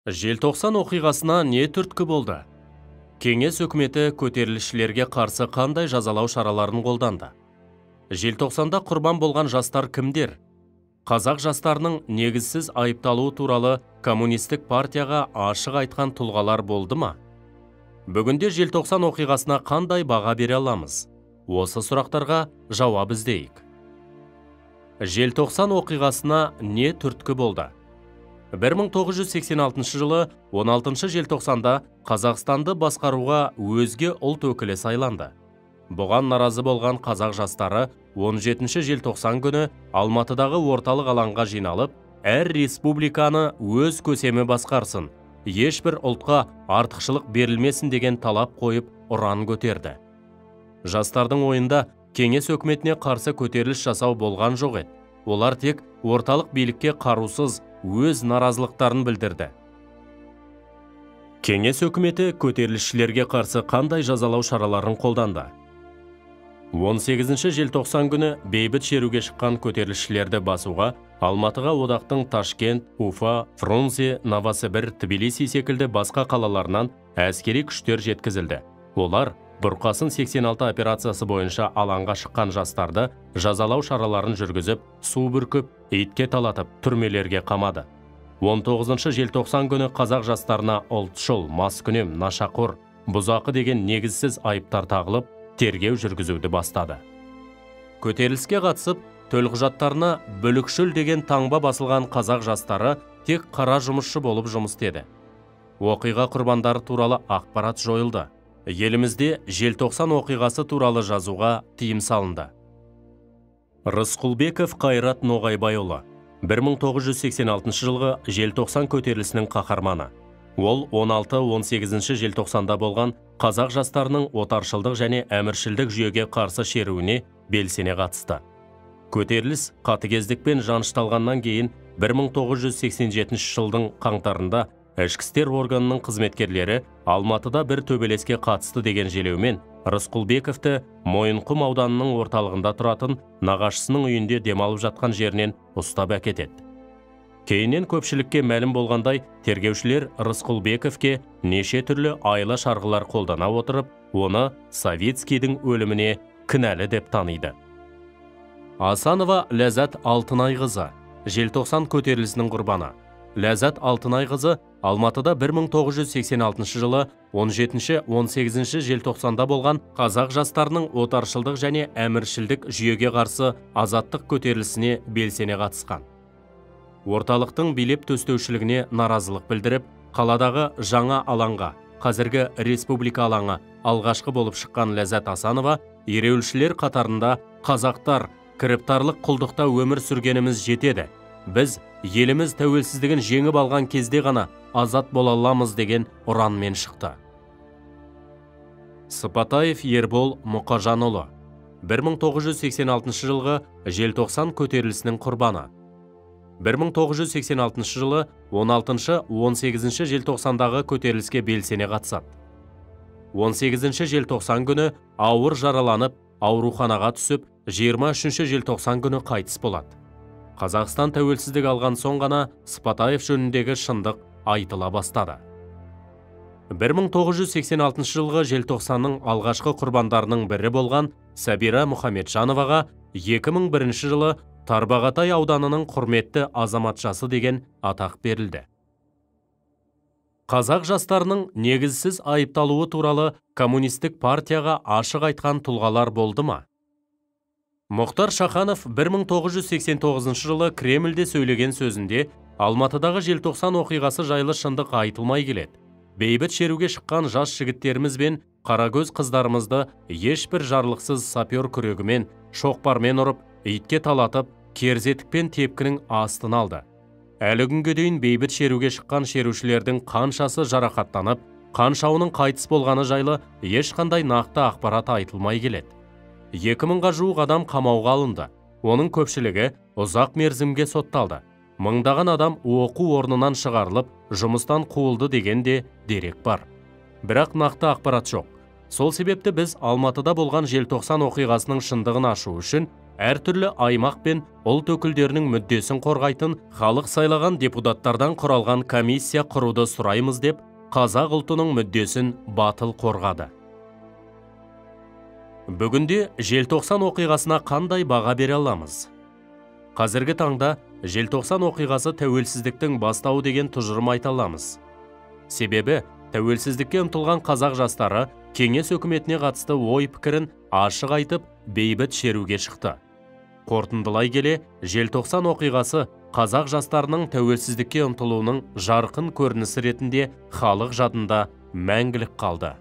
Желтоқсан оқиғасына не түрткі болды? Кеңес үкіметі көтерілісшілерге қарсы қандай жазалау шараларын қолданды? Желтоқсанда құрбан болған жастар кімдер? Қазақ жастарының негізсіз айыпталуы туралы коммунистік партияға ашық айтқан тұлғалар болды ма? Бүгінде желтоқсан оқиғасына қандай баға бере аламыз? Осы сұрақтарға жауап іздейік. Желтоқсан оқиғасына не түрткі болды? 1986 жылы 16 желтоқсанда Қазақстанды басқаруға өзге ұлт өкілі сайланды. Бұған наразы болған қазақ жастары 17 желтоқсан күні Алматыдағы орталық алаңға жиналып, әр республиканы өз көсемі басқарсын, ешбір ұлтқа артықшылық берілмесін деген талап қойып ұран көтерді. Жастардың ойында кеңес өкіметіне қарсы көтеріліс жасау болған жоқ еді. Олар тек орталық билікке қарусыз өз наразылықтарын білдірді. Кеңес өкіметі көтерілісшілерге қарсы қандай жазалау шараларын қолданды? 18 желтоқсан күні бейбіт шеруге шыққан көтерілісшілерді басуға Алматыға одақтың Ташкент, Уфа, Фрунзе, Новосібір, Тбилиси секілді басқа қалаларынан әскери күштер жеткізілді. Олар Бұрқасын 86 операциясы бойынша алаңға шыққан жастарды жазалау шараларын жүргізіп, су бүркіп, итке талатып, түрмелерге қамады. 19 желтоқсан күні қазақ жастарына ұлтшыл, маскүнем, нашақор, бұзақы деген негізсіз айыптар тағылып, тергеу жүргізуді бастады. Көтеріліске қатысып, төлқұжаттарына бүлікшіл деген таңба басылған қазақ жастары тек қара жұмысшы болып жұмыс істеді. Оқиға құрбандары туралы ақпарат жойылды. Елімізде желтоқсан оқиғасы туралы жазуға тыйым салынды. Рысқұлбеков Қайрат Ноғайбайұлы 1986 жылғы желтоқсан көтерілісінің қаһарманы. Ол 16-18 желтоқсанда болған қазақ жастарының отаршылдық және әміршілдік жүйеге қарсы шеруіне белсене қатысты. Көтеріліс қатыгездікпен жанышталғаннан кейін 1987 жылдың қаңтарында ішкі істер органының қызметкерлері Алматыда бір төбелеске қатысты деген желеумен Рысқұлбековті Мойынқұм ауданының орталығында тұратын нағашысының үйінде демалып жатқан жерінен ұстап әкетеді. Кейіннен көпшілікке мәлім болғандай, тергеушілер Рысқұлбековке неше түрлі айла шарғылар қолдана отырып, оны Савицкийдің өліміне кінәлі деп таниды. Асанова Ләззат Алтынайқызы, желтоқсан көтерілісінің құрбаны. Ләззат Алтынайқызы Алматыда 1986 жылы 17-18 желтоқсанда болған қазақ жастарының отаршылдық және әміршілдік жүйеге қарсы азаттық көтерілісіне белсене қатысқан. Орталықтың билеп төстеушілігіне наразылық білдіріп, қаладағы жаңа алаңға, қазіргі республика алаңы алғашқы болып шыққан Ләззат Асанова ереуілшілер қатарында қазақтар кіріптарлық құлдықта өмір сүргеніміз жетеді. Біз еліміз тәуелсіздігін жеңіп алған кезде ғана азат бола аламыз деген ұранмен шықты. Сыпатаев Ербол Мұқажанұлы 1986 жылғы желтоқсан көтерілісінің құрбаны. 1986 жылы 16-18 желтоқсандағы көтеріліске белсене қатысады. 18 желтоқсан күні ауыр жараланып, ауруханаға түсіп, 23 желтоқсан күні қайтыс болады. Қазақстан тәуелсіздік алған соң ғана Сыпатаев жөніндегі шындық айтыла бастады. 1986 жылғы желтоқсанның алғашқы құрбандарының бірі болған Сәбира Мұхамеджановаға 2001 жылы Тарбағатай ауданының құрметті азаматшасы деген атақ берілді. Қазақ жастарының негізсіз айыпталуы туралы коммунистік партияға ашық айтқан тұлғалар болды ма? Мұхтар Шаханов 1989 жылы Кремльде сөйлеген сөзінде Алматыдағы желтоқсан оқиғасы жайлы шындық айтылмай келеді. Бейбіт шеруге шыққан жас жігіттеріміз бен қарагөз қыздарымызды ешбір жарлықсыз сапер күрегімен, шоқпармен ұрып, итке талатып, керзетікпен тепкінің астын алды. Әлі күнге дейін бейбіт шеруге шыққан шерушілердің қаншасы жарақаттанып, қаншауының қайтыс болғаны жайлы ешқандай нақты ақпарат айтылмай келеді. 2000-ға жуық адам қамауға алынды. Оның көпшілігі ұзақ мерзімге сотталды. Мыңдаған адам оқу орнынан шығарылып, жұмыстан қуылды деген де дерек бар. Бірақ нақты ақпарат жоқ. Сол себепті біз Алматыда болған желтоқсан оқиғасының шындығын ашу үшін әртүрлі аймақ пен ұлт өкілдерінің мүддесін қорғайтын халық сайлаған депутаттардан құралған комиссия құруды сұраймыз деп, қазақ ұлтының мүддесін батыл қорғады. Бүгінде желтоқсан оқиғасына қандай баға бере аламыз? Қазіргі таңда желтоқсан оқиғасы тәуелсіздіктің бастауы деген тұжырым айта аламыз. Себебі, тәуелсіздікке ұмтылған қазақ жастары кеңес өкіметіне қатысты ой пікірін ашық айтып, бейбіт шеруге шықты. Қорытындылай келе, желтоқсан оқиғасы қазақ жастарының тәуелсіздікке ұмтылуының жарқын көрінісі ретінде халық жадында мәңгілік қалды.